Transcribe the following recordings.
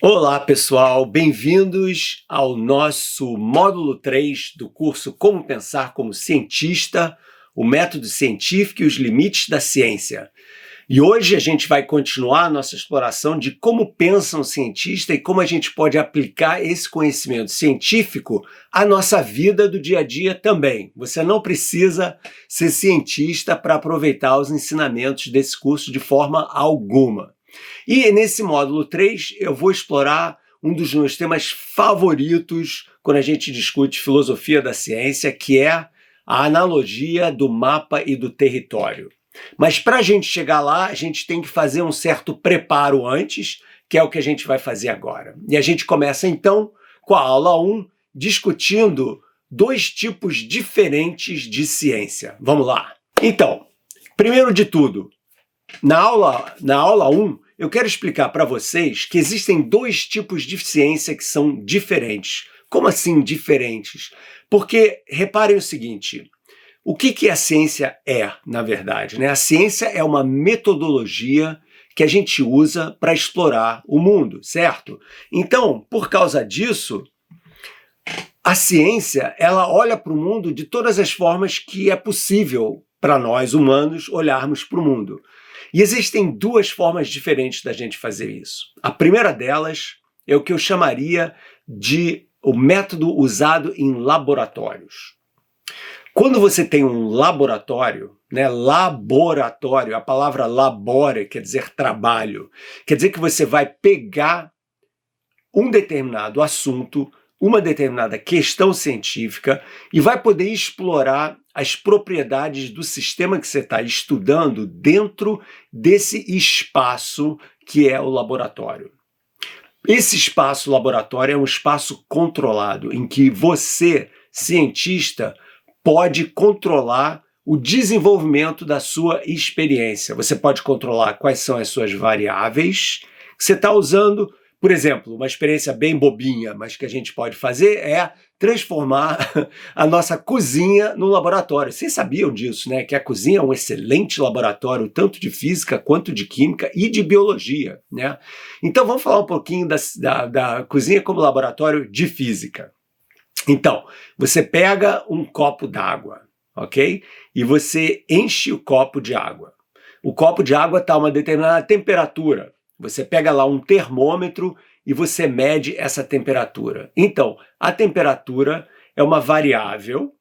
Olá, pessoal, bem-vindos ao nosso módulo 3 do curso Como Pensar como Cientista, o método científico e os limites da ciência. E hoje a gente vai continuar a nossa exploração de como pensa um cientista e como a gente pode aplicar esse conhecimento científico à nossa vida do dia a dia também. Você não precisa ser cientista para aproveitar os ensinamentos desse curso de forma alguma. E nesse módulo 3 eu vou explorar um dos meus temas favoritos quando a gente discute filosofia da ciência, que é a analogia do mapa e do território. Mas para a gente chegar lá, a gente tem que fazer um certo preparo antes, que é o que a gente vai fazer agora. E a gente começa então com a aula 1, discutindo dois tipos diferentes de ciência. Vamos lá. Então, primeiro de tudo, na aula 1, eu quero explicar para vocês que existem dois tipos de ciência que são diferentes. Como assim diferentes? Porque reparem o seguinte, o que a ciência é, na verdade, né? A ciência é uma metodologia que a gente usa para explorar o mundo, certo? Então, por causa disso, a ciência ela olha para o mundo de todas as formas que é possível para nós humanos olharmos para o mundo. E existem duas formas diferentes da gente fazer isso. A primeira delas é o que eu chamaria de o método usado em laboratórios. Quando você tem um laboratório, né, laboratório, a palavra labore quer dizer trabalho, quer dizer que você vai pegar um determinado assunto, uma determinada questão científica e vai poder explorar as propriedades do sistema que você está estudando dentro desse espaço que é o laboratório. Esse espaço laboratório é um espaço controlado, em que você, cientista, pode controlar o desenvolvimento da sua experiência. Você pode controlar quais são as suas variáveis que você está usando. Por exemplo, uma experiência bem bobinha, mas que a gente pode fazer é transformar a nossa cozinha num laboratório. Vocês sabiam disso, né? Que a cozinha é um excelente laboratório, tanto de física quanto de química e de biologia, né? Então vamos falar um pouquinho da cozinha como laboratório de física. Então, você pega um copo d'água, ok? E você enche o copo de água. O copo de água está a uma determinada temperatura. Você pega lá um termômetro e você mede essa temperatura. Então, a temperatura é uma variável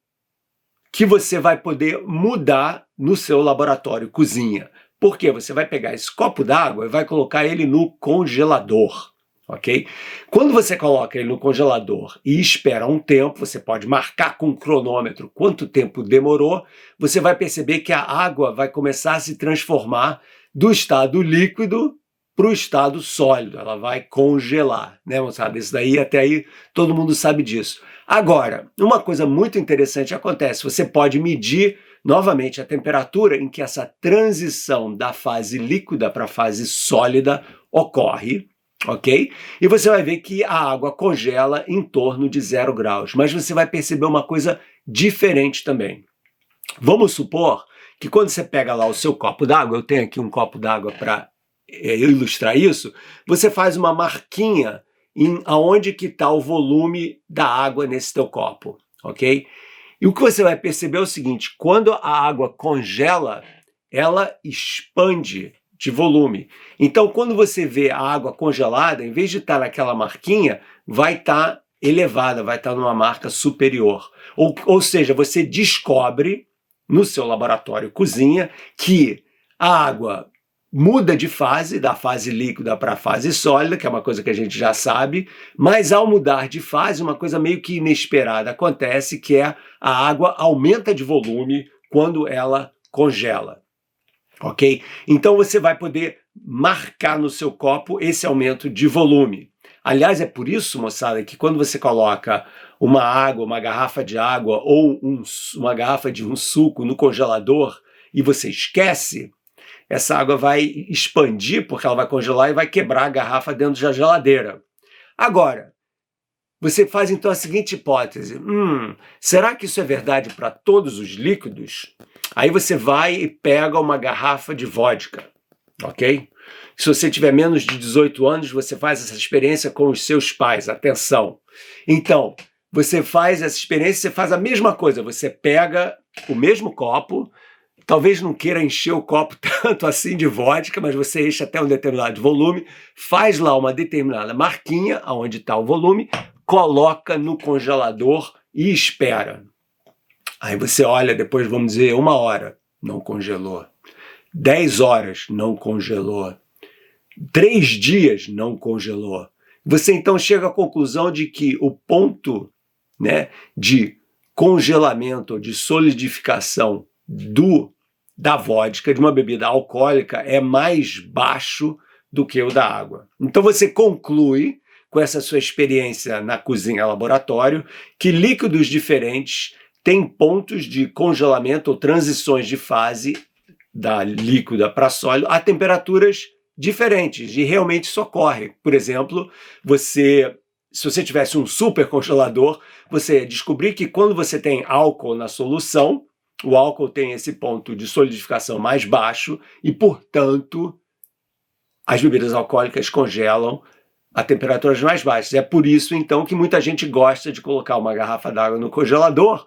que você vai poder mudar no seu laboratório cozinha. Por quê? Você vai pegar esse copo d'água e vai colocar ele no congelador, ok? Quando você coloca ele no congelador e espera um tempo, você pode marcar com um cronômetro quanto tempo demorou, você vai perceber que a água vai começar a se transformar do estado líquido para o estado sólido, ela vai congelar, né, moçada? Isso daí, até aí, todo mundo sabe disso. Agora, uma coisa muito interessante acontece, você pode medir novamente a temperatura em que essa transição da fase líquida para a fase sólida ocorre, ok? E você vai ver que a água congela em torno de 0 graus, mas você vai perceber uma coisa diferente também. Vamos supor que quando você pega lá o seu copo d'água, eu tenho aqui um copo d'água para ilustrar isso, você faz uma marquinha em aonde que está o volume da água nesse teu copo, ok? E o que você vai perceber é o seguinte, quando a água congela, ela expande de volume. Então, quando você vê a água congelada, em vez de estar naquela marquinha, vai estar elevada, vai estar numa marca superior. Ou seja, você descobre no seu laboratório cozinha que a água muda de fase, da fase líquida para a fase sólida, que é uma coisa que a gente já sabe, mas ao mudar de fase, uma coisa meio que inesperada acontece, que é a água aumenta de volume quando ela congela, ok? Então você vai poder marcar no seu copo esse aumento de volume. Aliás, é por isso, moçada, que quando você coloca uma água, uma garrafa de água ou uma garrafa de um suco no congelador e você esquece, essa água vai expandir porque ela vai congelar e vai quebrar a garrafa dentro da geladeira. Agora, você faz então a seguinte hipótese, será que isso é verdade para todos os líquidos? Aí você vai e pega uma garrafa de vodka, ok? Se você tiver menos de 18 anos, você faz essa experiência com os seus pais. Atenção! Então, você faz essa experiência, você faz a mesma coisa. Você pega o mesmo copo, talvez não queira encher o copo tanto assim de vodka, mas você enche até um determinado volume, faz lá uma determinada marquinha, onde está o volume, coloca no congelador e espera. Aí você olha depois, vamos dizer, 1 hora, não congelou. 10 horas, não congelou. 3 dias, não congelou. Você então chega à conclusão de que o ponto, né, de congelamento, de solidificação da vodka, de uma bebida alcoólica, é mais baixo do que o da água. Então você conclui, com essa sua experiência na cozinha laboratório, que líquidos diferentes têm pontos de congelamento ou transições de fase da líquida para sólido a temperaturas diferentes, e realmente isso ocorre. Por exemplo, se você tivesse um super congelador, você ia descobrir que quando você tem álcool na solução, o álcool tem esse ponto de solidificação mais baixo e, portanto, as bebidas alcoólicas congelam a temperaturas mais baixas. É por isso, então, que muita gente gosta de colocar uma garrafa d'água no congelador,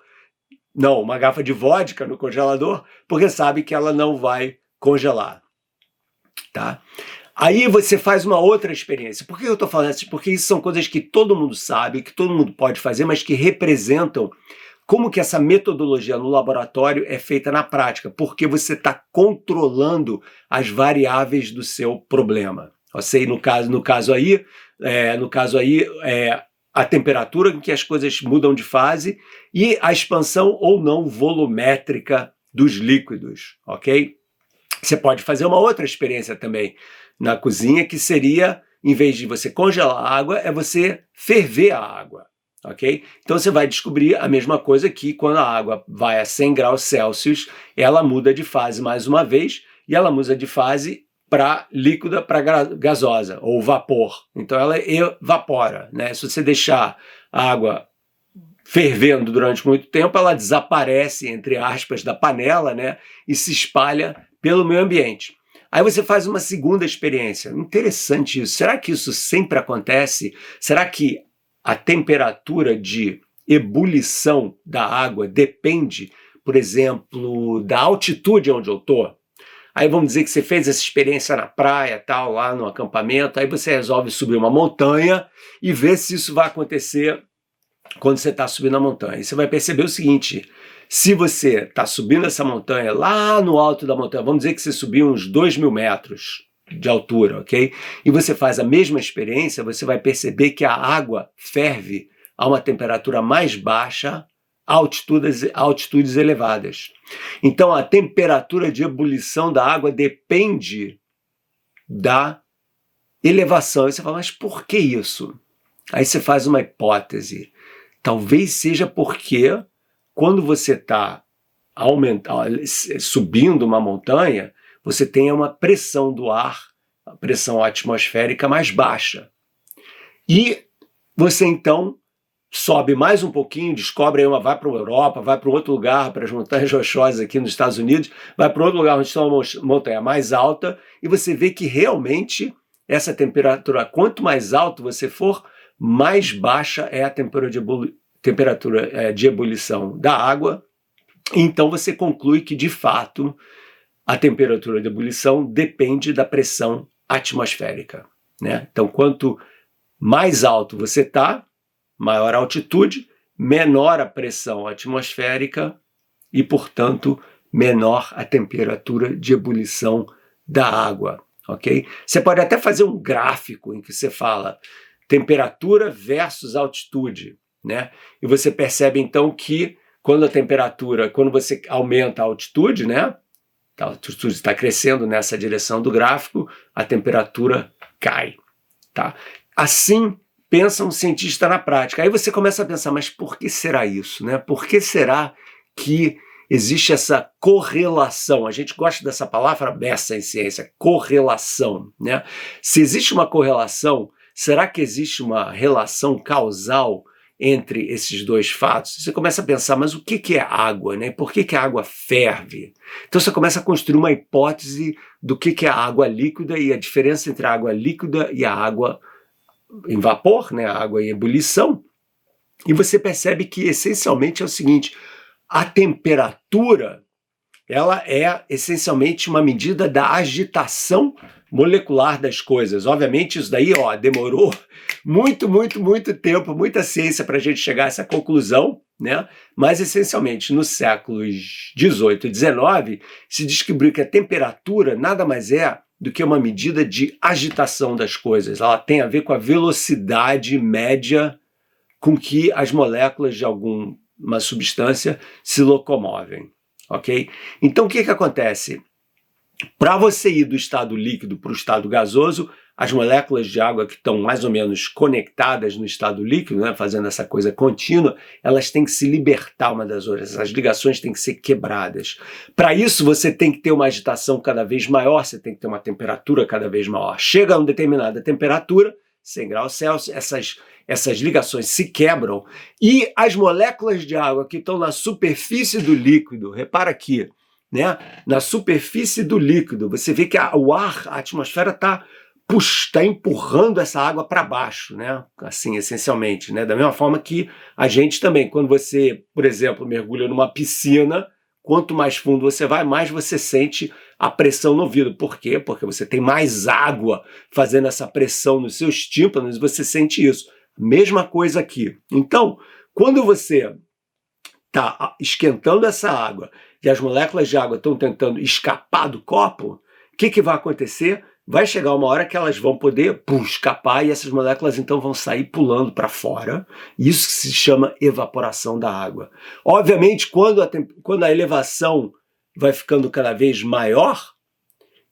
não, uma garrafa de vodka no congelador, porque sabe que ela não vai congelar. Tá? Aí você faz uma outra experiência. Por que eu estou falando isso? Porque isso são coisas que todo mundo sabe, que todo mundo pode fazer, mas que representam como que essa metodologia no laboratório é feita na prática, porque você está controlando as variáveis do seu problema. Eu sei, no caso aí, a temperatura em que as coisas mudam de fase e a expansão ou não volumétrica dos líquidos, ok? Você pode fazer uma outra experiência também na cozinha, que seria, em vez de você congelar a água, é você ferver a água, ok? Então você vai descobrir a mesma coisa que quando a água vai a 100 graus Celsius, ela muda de fase mais uma vez, e ela muda de fase para líquida para gasosa, ou vapor. Então ela evapora, né? Se você deixar a água fervendo durante muito tempo, ela desaparece, entre aspas, da panela, né? E se espalha pelo meio ambiente. Aí você faz uma segunda experiência. Interessante isso. Será que isso sempre acontece? Será que a temperatura de ebulição da água depende, por exemplo, da altitude onde eu estou? Aí vamos dizer que você fez essa experiência na praia, tal, lá no acampamento, aí você resolve subir uma montanha e ver se isso vai acontecer quando você está subindo a montanha. E você vai perceber o seguinte: se você está subindo essa montanha, lá no alto da montanha, vamos dizer que você subiu uns 2.000 metros de altura, ok? E você faz a mesma experiência, você vai perceber que a água ferve a uma temperatura mais baixa a altitudes elevadas. Então a temperatura de ebulição da água depende da elevação. E você fala, mas por que isso? Aí você faz uma hipótese. Talvez seja porque quando você está subindo uma montanha, você tem uma pressão do ar, a pressão atmosférica mais baixa. E você então sobe mais um pouquinho, descobre aí vai para a Europa, vai para outro lugar, para as montanhas rochosas aqui nos Estados Unidos, vai para outro lugar onde está uma montanha mais alta, e você vê que realmente essa temperatura, quanto mais alto você for, mais baixa é a temperatura de ebulição da água. Então você conclui que, de fato, a temperatura de ebulição depende da pressão atmosférica, né? Então, quanto mais alto você está, maior a altitude, menor a pressão atmosférica e, portanto, menor a temperatura de ebulição da água, ok? Você pode até fazer um gráfico em que você fala temperatura versus altitude, né? E você percebe, então, que quando você aumenta a altitude, né? A altitude está crescendo nessa direção do gráfico, a temperatura cai, tá? Assim pensa um cientista na prática. Aí você começa a pensar, mas por que será isso, né? Por que será que existe essa correlação? A gente gosta dessa palavra beça em ciência, correlação, né? Se existe uma correlação, será que existe uma relação causal entre esses dois fatos, você começa a pensar, mas o que é água, né? Por que a água ferve? Então você começa a construir uma hipótese do que é a água líquida e a diferença entre a água líquida e a água em vapor, né? A água em ebulição. E você percebe que essencialmente é o seguinte: a temperatura, ela é essencialmente uma medida da agitação molecular das coisas. Obviamente isso daí demorou muito tempo, muita ciência para a gente chegar a essa conclusão, né? Mas essencialmente nos séculos 18 e 19 se descobriu que a temperatura nada mais é do que uma medida de agitação das coisas. Ela tem a ver com a velocidade média com que as moléculas de alguma substância se locomovem, ok? Então o que acontece? Para você ir do estado líquido para o estado gasoso, as moléculas de água que estão mais ou menos conectadas no estado líquido, né, fazendo essa coisa contínua, elas têm que se libertar uma das outras, as ligações têm que ser quebradas. Para isso você tem que ter uma agitação cada vez maior, você tem que ter uma temperatura cada vez maior. Chega a uma determinada temperatura, 100 graus Celsius, essas ligações se quebram e as moléculas de água que estão na superfície do líquido, repara aqui, né? Na superfície do líquido, você vê que o ar, a atmosfera está empurrando essa água para baixo, né? Assim, essencialmente, né? Da mesma forma que a gente também, quando você, por exemplo, mergulha numa piscina, quanto mais fundo você vai, mais você sente a pressão no ouvido. Por quê? Porque você tem mais água fazendo essa pressão nos seus tímpanos e você sente isso. Mesma coisa aqui. Então, quando você está esquentando essa água e as moléculas de água estão tentando escapar do copo, o que vai acontecer? Vai chegar uma hora que elas vão poder escapar e essas moléculas então vão sair pulando para fora. Isso se chama evaporação da água. Obviamente, quando a elevação vai ficando cada vez maior,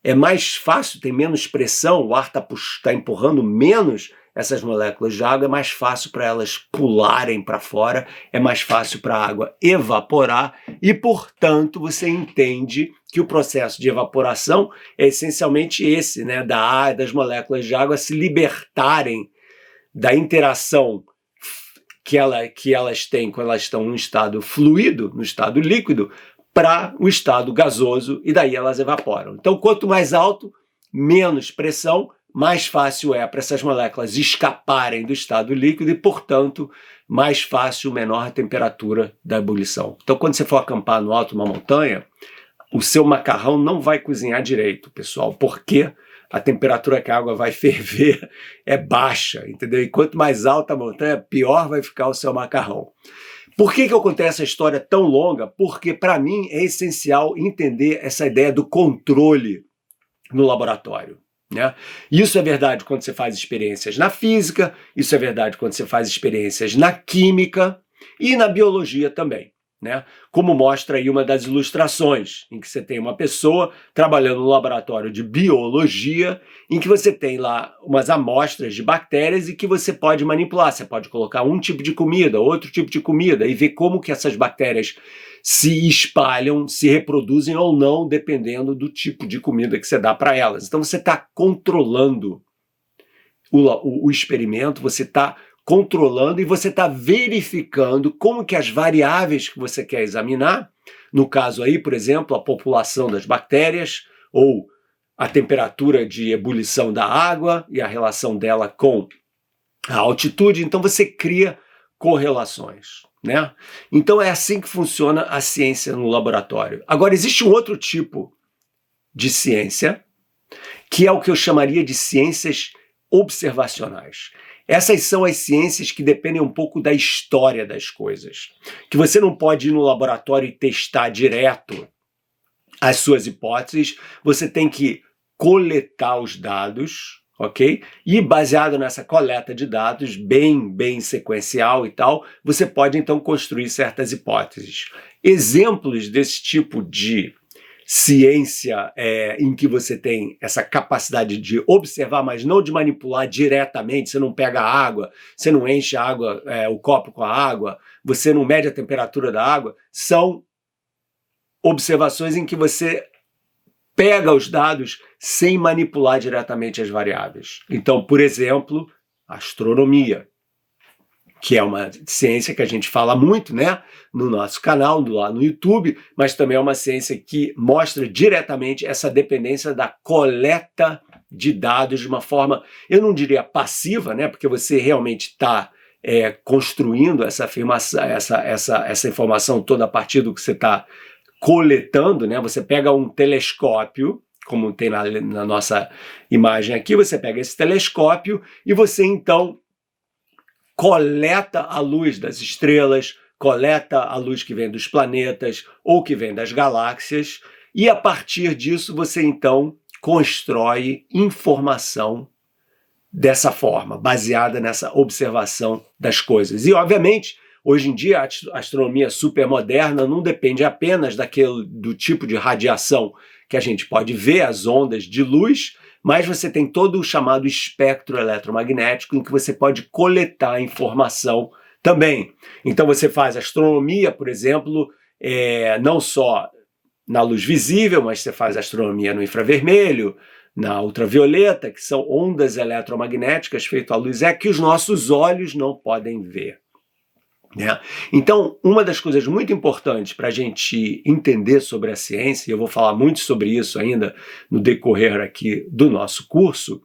é mais fácil, tem menos pressão, o ar está empurrando menos essas moléculas de água, é mais fácil para elas pularem para fora, é mais fácil para a água evaporar e, portanto, você entende que o processo de evaporação é essencialmente esse, né, das moléculas de água se libertarem da interação que elas têm quando elas estão no estado fluido, no estado líquido, para o estado gasoso, e daí elas evaporam. Então, quanto mais alto, menos pressão, mais fácil é para essas moléculas escaparem do estado líquido e, portanto, mais fácil, menor a temperatura da ebulição. Então, quando você for acampar no alto de uma montanha, o seu macarrão não vai cozinhar direito, pessoal, porque a temperatura que a água vai ferver é baixa, entendeu? E quanto mais alta a montanha, pior vai ficar o seu macarrão. Por que eu contei essa história tão longa? Porque, para mim, é essencial entender essa ideia do controle no laboratório, né? Isso é verdade quando você faz experiências na física, isso é verdade quando você faz experiências na química e na biologia também, né? Como mostra aí uma das ilustrações, em que você tem uma pessoa trabalhando no laboratório de biologia, em que você tem lá umas amostras de bactérias e que você pode manipular. Você pode colocar um tipo de comida, outro tipo de comida e ver como que essas bactérias se espalham, se reproduzem ou não, dependendo do tipo de comida que você dá para elas. Então você está controlando o experimento, você está controlando e você está verificando como que as variáveis que você quer examinar, no caso aí, por exemplo, a população das bactérias ou a temperatura de ebulição da água e a relação dela com a altitude, então você cria correlações, né? Então é assim que funciona a ciência no laboratório. Agora, existe um outro tipo de ciência, que é o que eu chamaria de ciências observacionais. Essas são as ciências que dependem um pouco da história das coisas. Que você não pode ir no laboratório e testar direto as suas hipóteses, você tem que coletar os dados, ok? E baseado nessa coleta de dados, bem sequencial e tal, você pode então construir certas hipóteses. Exemplos desse tipo de ciência em que você tem essa capacidade de observar, mas não de manipular diretamente, você não pega a água, você não enche a água, o copo com a água, você não mede a temperatura da água, são observações em que você pega os dados sem manipular diretamente as variáveis. Então, por exemplo, astronomia, que é uma ciência que a gente fala muito, né, no nosso canal, lá no YouTube, mas também é uma ciência que mostra diretamente essa dependência da coleta de dados de uma forma, eu não diria passiva, né, porque você realmente está construindo essa afirmação, essa informação toda a partir do que você está coletando, né? Você pega um telescópio, como tem na nossa imagem aqui, você pega esse telescópio e você então coleta a luz das estrelas, coleta a luz que vem dos planetas ou que vem das galáxias, e a partir disso você então constrói informação dessa forma, baseada nessa observação das coisas. E, obviamente, hoje em dia, a astronomia supermoderna não depende apenas do tipo de radiação que a gente pode ver, as ondas de luz, mas você tem todo o chamado espectro eletromagnético, em que você pode coletar informação também. Então, você faz astronomia, por exemplo, não só na luz visível, mas você faz astronomia no infravermelho, na ultravioleta, que são ondas eletromagnéticas feitas à luz, que os nossos olhos não podem ver. Né? Então, uma das coisas muito importantes para a gente entender sobre a ciência, e eu vou falar muito sobre isso ainda no decorrer aqui do nosso curso,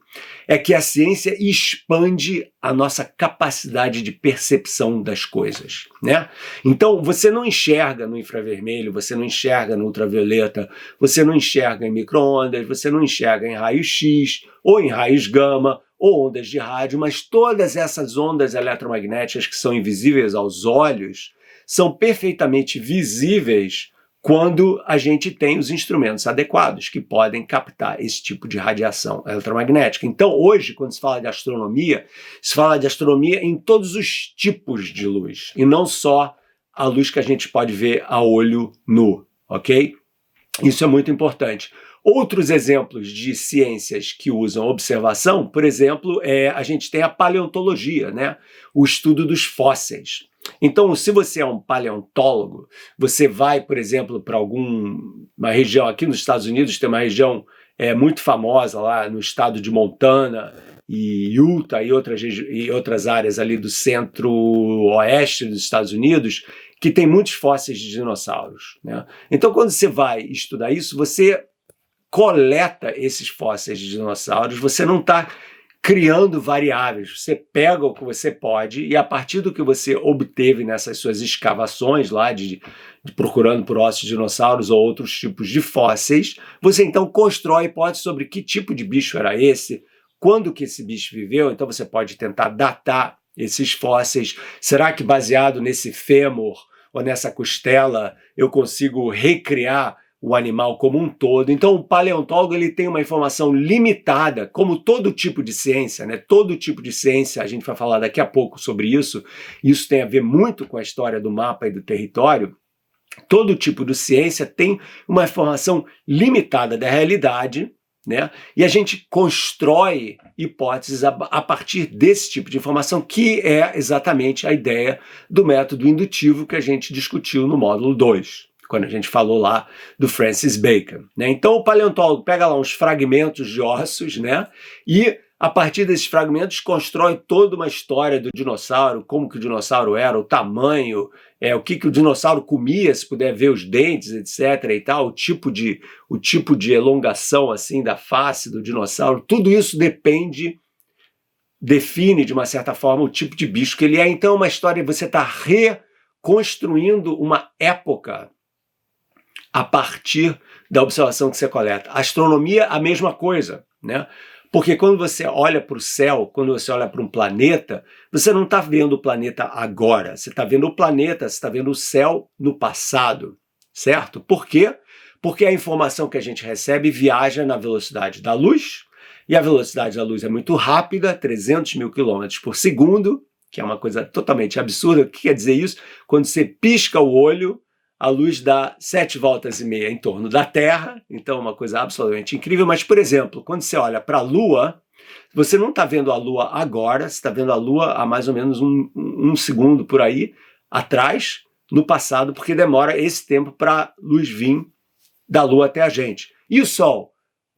é que a ciência expande a nossa capacidade de percepção das coisas. Né? Então, você não enxerga no infravermelho, você não enxerga no ultravioleta, você não enxerga em micro-ondas, você não enxerga em raios-x ou em raios gama, ou ondas de rádio, mas todas essas ondas eletromagnéticas que são invisíveis aos olhos são perfeitamente visíveis quando a gente tem os instrumentos adequados que podem captar esse tipo de radiação eletromagnética. Então, hoje, quando se fala de astronomia em todos os tipos de luz, e não só a luz que a gente pode ver a olho nu, ok? Isso é muito importante. Outros exemplos de ciências que usam observação, por exemplo, a gente tem a paleontologia, né? O estudo dos fósseis. Então, se você é um paleontólogo, você vai, por exemplo, para uma região aqui nos Estados Unidos, tem uma região muito famosa lá no estado de Montana e Utah e outras áreas ali do centro-oeste dos Estados Unidos, que tem muitos fósseis de dinossauros. Né? Então, quando você vai estudar isso, você coleta esses fósseis de dinossauros, você não está criando variáveis, você pega o que você pode e a partir do que você obteve nessas suas escavações lá, de procurando por ossos de dinossauros ou outros tipos de fósseis, você então constrói hipóteses sobre que tipo de bicho era esse, quando que esse bicho viveu, então você pode tentar datar esses fósseis, será que baseado nesse fêmur ou nessa costela eu consigo recriar o animal como um todo? Então o paleontólogo ele tem uma informação limitada, como todo tipo de ciência, né? Todo tipo de ciência, a gente vai falar daqui a pouco sobre isso tem a ver muito com a história do mapa e do território. Todo tipo de ciência tem uma informação limitada da realidade, né? E a gente constrói hipóteses a partir desse tipo de informação, que é exatamente a ideia do método indutivo que a gente discutiu no módulo 2. Quando a gente falou lá do Francis Bacon. Né? Então o paleontólogo pega lá uns fragmentos de ossos, né? E a partir desses fragmentos constrói toda uma história do dinossauro, como que o dinossauro era, o tamanho, o que o dinossauro comia, se puder ver os dentes, etc. e tal, o tipo de elongação assim da face do dinossauro, tudo isso define de uma certa forma o tipo de bicho que ele é. Então é uma história, você está reconstruindo uma época a partir da observação que você coleta. A astronomia, a mesma coisa, né? Porque quando você olha para o céu, quando você olha para um planeta, você não está vendo o planeta agora, você está vendo o planeta, você está vendo o céu no passado, certo? Por quê? Porque a informação que a gente recebe viaja na velocidade da luz, e a velocidade da luz é muito rápida, 300 mil quilômetros por segundo, que é uma coisa totalmente absurda. O que quer dizer isso? Quando você pisca o olho, a luz dá 7 voltas e meia em torno da Terra, então é uma coisa absolutamente incrível. Mas, por exemplo, quando você olha para a Lua, você não está vendo a Lua agora, você está vendo a Lua há mais ou menos um segundo por aí atrás, no passado, porque demora esse tempo para a luz vir da Lua até a gente. E o Sol?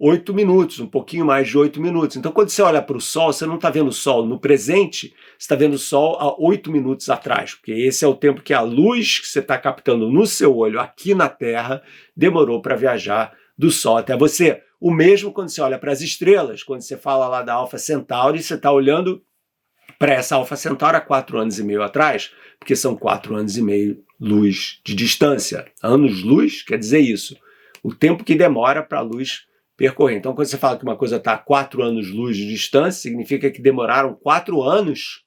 8 minutos, um pouquinho mais de 8 minutos. Então, quando você olha para o Sol, você não está vendo o Sol no presente, você está vendo o Sol há 8 minutos atrás, porque esse é o tempo que a luz que você está captando no seu olho aqui na Terra demorou para viajar do Sol até você. O mesmo quando você olha para as estrelas, quando você fala lá da Alfa Centauri, você está olhando para essa Alfa Centauri há 4 anos e meio atrás, porque são 4 anos e meio luz de distância. Anos-luz quer dizer isso, o tempo que demora para a luz percorrer. Então, quando você fala que uma coisa está a 4 anos-luz de distância, significa que demoraram 4 anos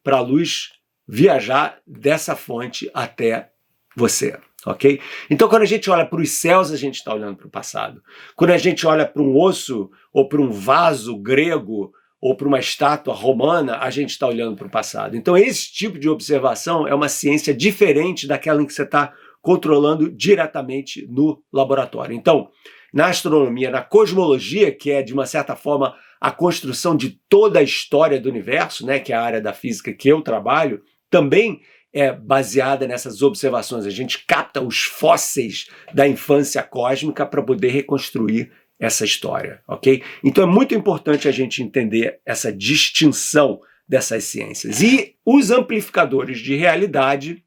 para a luz viajar dessa fonte até você, ok? Então, quando a gente olha para os céus, a gente está olhando para o passado. Quando a gente olha para um osso ou para um vaso grego ou para uma estátua romana, a gente está olhando para o passado. Então, esse tipo de observação é uma ciência diferente daquela em que você está controlando diretamente no laboratório. Então, na astronomia, na cosmologia, que é, de uma certa forma, a construção de toda a história do universo, né, que é a área da física que eu trabalho, também é baseada nessas observações. A gente capta os fósseis da infância cósmica para poder reconstruir essa história, ok? Então é muito importante a gente entender essa distinção dessas ciências. E os amplificadores de realidade,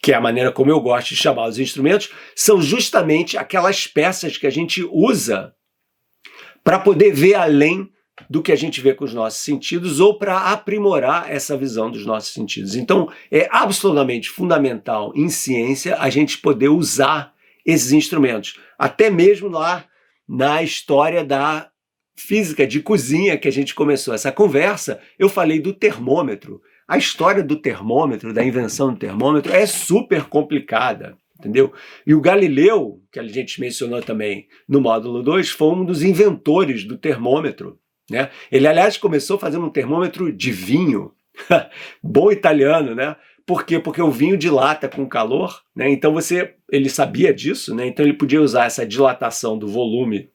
que é a maneira como eu gosto de chamar os instrumentos, são justamente aquelas peças que a gente usa para poder ver além do que a gente vê com os nossos sentidos ou para aprimorar essa visão dos nossos sentidos. Então, é absolutamente fundamental em ciência a gente poder usar esses instrumentos. Até mesmo lá na história da física de cozinha que a gente começou essa conversa, eu falei do termômetro. A história do termômetro, da invenção do termômetro, é super complicada, entendeu? E o Galileu, que a gente mencionou também no módulo 2, foi um dos inventores do termômetro, né? Ele, aliás, começou fazendo um termômetro de vinho, bom italiano, né? Por quê? Porque o vinho dilata com calor, né? Então ele sabia disso, né? Então ele podia usar essa dilatação do volume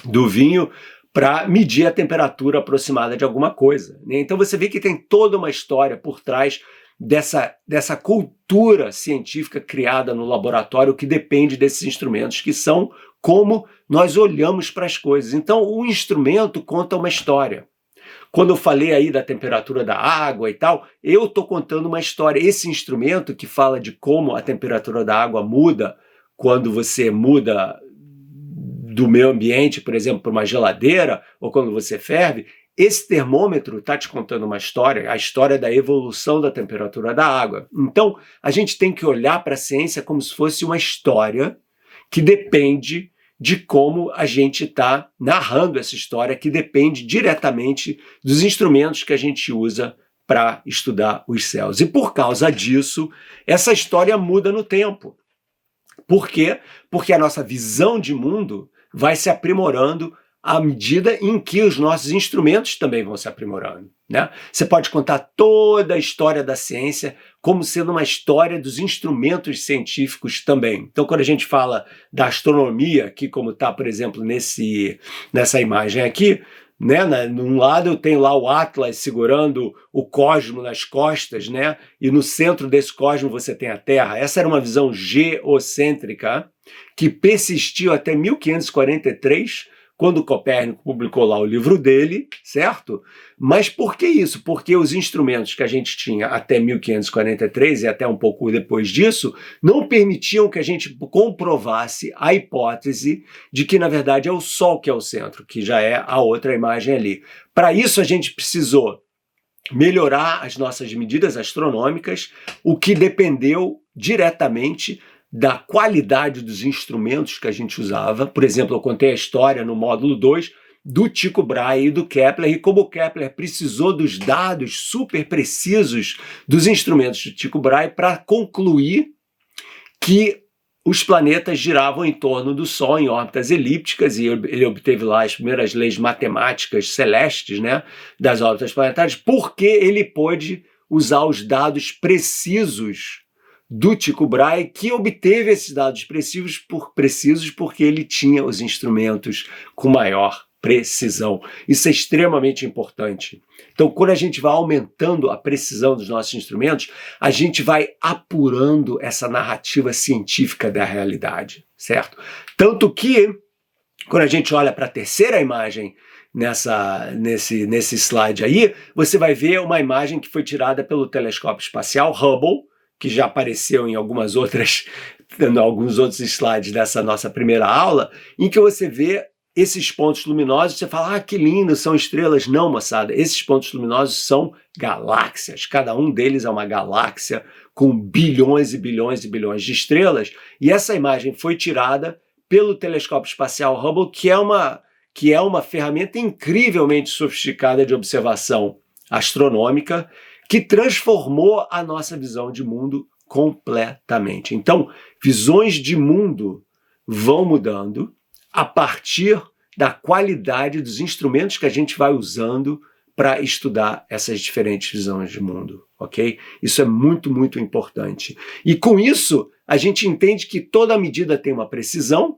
do vinho para medir a temperatura aproximada de alguma coisa, né? Então você vê que tem toda uma história por trás dessa cultura científica criada no laboratório que depende desses instrumentos, que são como nós olhamos para as coisas. Então o instrumento conta uma história. Quando eu falei aí da temperatura da água e tal, eu estou contando uma história. Esse instrumento que fala de como a temperatura da água muda quando você muda do meio ambiente, por exemplo, para uma geladeira, ou quando você ferve, esse termômetro está te contando uma história, a história da evolução da temperatura da água. Então, a gente tem que olhar para a ciência como se fosse uma história que depende de como a gente está narrando essa história, que depende diretamente dos instrumentos que a gente usa para estudar os céus. E por causa disso, essa história muda no tempo. Por quê? Porque a nossa visão de mundo vai se aprimorando à medida em que os nossos instrumentos também vão se aprimorando, né? Você pode contar toda a história da ciência como sendo uma história dos instrumentos científicos também. Então, quando a gente fala da astronomia, aqui como está, por exemplo, nessa imagem aqui, né? Num lado eu tenho lá o Atlas segurando o cosmo nas costas, né? E no centro desse cosmo você tem a Terra. Essa era uma visão geocêntrica que persistiu até 1543, quando Copérnico publicou lá o livro dele, certo? Mas por que isso? Porque os instrumentos que a gente tinha até 1543 e até um pouco depois disso não permitiam que a gente comprovasse a hipótese de que, na verdade, é o Sol que é o centro, que já é a outra imagem ali. Para isso, a gente precisou melhorar as nossas medidas astronômicas, o que dependeu diretamente da qualidade dos instrumentos que a gente usava. Por exemplo, eu contei a história no módulo 2 do Tycho Brahe e do Kepler, e como o Kepler precisou dos dados super precisos dos instrumentos do Tycho Brahe para concluir que os planetas giravam em torno do Sol em órbitas elípticas, e ele obteve lá as primeiras leis matemáticas celestes, né, das órbitas planetárias, porque ele pôde usar os dados precisos do Tycho Brahe, que obteve esses dados precisos porque ele tinha os instrumentos com maior precisão. Isso é extremamente importante. Então, quando a gente vai aumentando a precisão dos nossos instrumentos, a gente vai apurando essa narrativa científica da realidade, certo? Tanto que Quando a gente olha para a terceira imagem nesse slide aí, você vai ver uma imagem que foi tirada pelo telescópio espacial Hubble, que já apareceu em alguns outros slides dessa nossa primeira aula, em que você vê esses pontos luminosos, você fala, que lindo, são estrelas. Não, moçada, esses pontos luminosos são galáxias. Cada um deles é uma galáxia com bilhões e bilhões e bilhões de estrelas. E essa imagem foi tirada pelo telescópio espacial Hubble, que é uma ferramenta incrivelmente sofisticada de observação astronômica, que transformou a nossa visão de mundo completamente. Então, visões de mundo vão mudando a partir da qualidade dos instrumentos que a gente vai usando para estudar essas diferentes visões de mundo, ok? Isso é muito, muito importante. E com isso, a gente entende que toda medida tem uma precisão,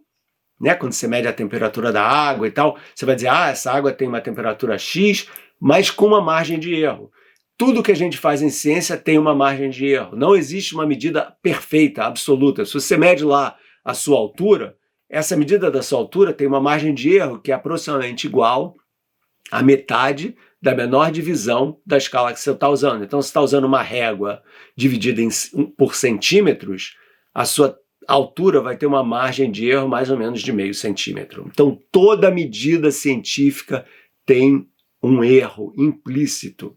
né? Quando você mede a temperatura da água e tal, você vai dizer, essa água tem uma temperatura X, mas com uma margem de erro. Tudo que a gente faz em ciência tem uma margem de erro. Não existe uma medida perfeita, absoluta. Se você mede lá a sua altura, essa medida da sua altura tem uma margem de erro que é aproximadamente igual à metade da menor divisão da escala que você está usando. Então, se você está usando uma régua dividida por centímetros, a sua altura vai ter uma margem de erro mais ou menos de meio centímetro. Então, toda medida científica tem um erro implícito.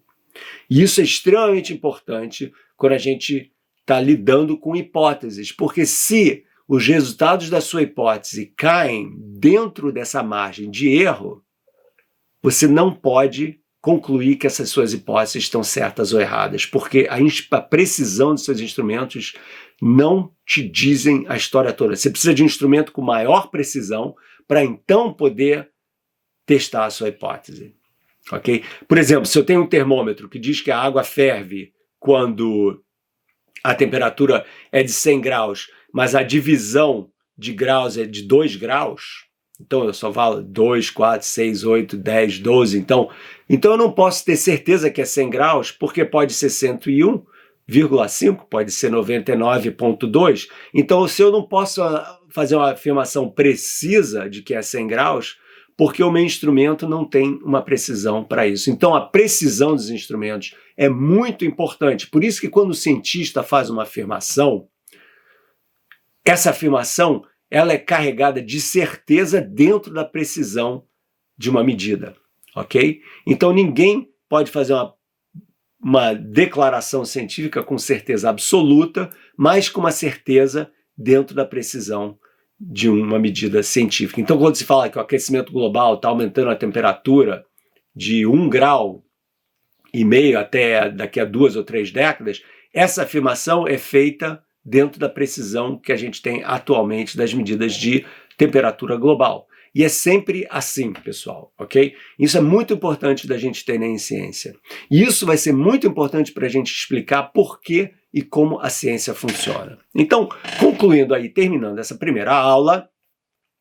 E isso é extremamente importante quando a gente está lidando com hipóteses, porque se os resultados da sua hipótese caem dentro dessa margem de erro, você não pode concluir que essas suas hipóteses estão certas ou erradas, porque a precisão dos seus instrumentos não te dizem a história toda. Você precisa de um instrumento com maior precisão para então poder testar a sua hipótese. Okay? Por exemplo, se eu tenho um termômetro que diz que a água ferve quando a temperatura é de 100 graus, mas a divisão de graus é de 2 graus, então eu só falo 2, 4, 6, 8, 10, 12, então eu não posso ter certeza que é 100 graus, porque pode ser 101,5, pode ser 99,2, então se eu não posso fazer uma afirmação precisa de que é 100 graus, porque o meu instrumento não tem uma precisão para isso. Então, a precisão dos instrumentos é muito importante. Por isso que quando o cientista faz uma afirmação, essa afirmação ela é carregada de certeza dentro da precisão de uma medida, ok? Então, ninguém pode fazer uma declaração científica com certeza absoluta, mas com uma certeza dentro da precisão de uma medida científica. Então, quando se fala que o aquecimento global está aumentando a temperatura de 1,5 grau até daqui a 2 ou 3 décadas, essa afirmação é feita dentro da precisão que a gente tem atualmente das medidas de temperatura global. E é sempre assim, pessoal, ok? Isso é muito importante da gente ter em ciência. E isso vai ser muito importante para a gente explicar por que e como a ciência funciona. Então, concluindo aí, terminando essa primeira aula,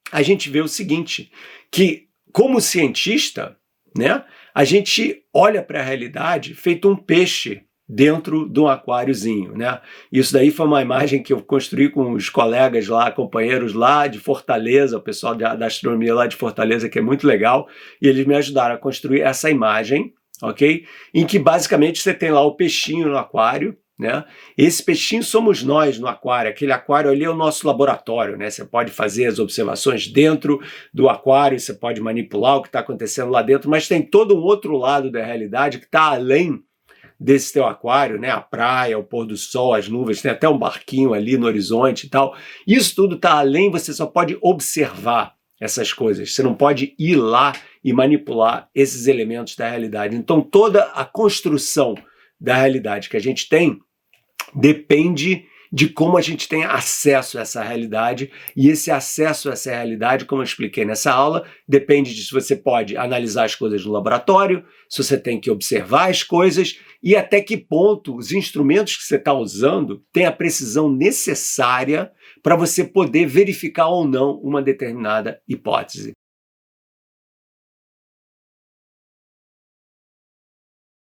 a gente vê o seguinte, que como cientista, né, a gente olha para a realidade feito um peixe dentro de um aquáriozinho, né? Isso daí foi uma imagem que eu construí com os colegas lá, companheiros lá de Fortaleza, o pessoal da astronomia lá de Fortaleza, que é muito legal, e eles me ajudaram a construir essa imagem, ok? Em que basicamente você tem lá o peixinho no aquário, né? Esse peixinho somos nós no aquário, aquele aquário ali é o nosso laboratório, né? Você pode fazer as observações dentro do aquário, você pode manipular o que está acontecendo lá dentro, mas tem todo um outro lado da realidade que está além desse teu aquário, né? A praia, o pôr do sol, as nuvens, tem até um barquinho ali no horizonte e tal. Isso tudo está além, você só pode observar essas coisas. Você não pode ir lá e manipular esses elementos da realidade. Então toda a construção da realidade que a gente tem depende de como a gente tem acesso a essa realidade, e esse acesso a essa realidade, como eu expliquei nessa aula, depende de se você pode analisar as coisas no laboratório, se você tem que observar as coisas, e até que ponto os instrumentos que você está usando têm a precisão necessária para você poder verificar ou não uma determinada hipótese.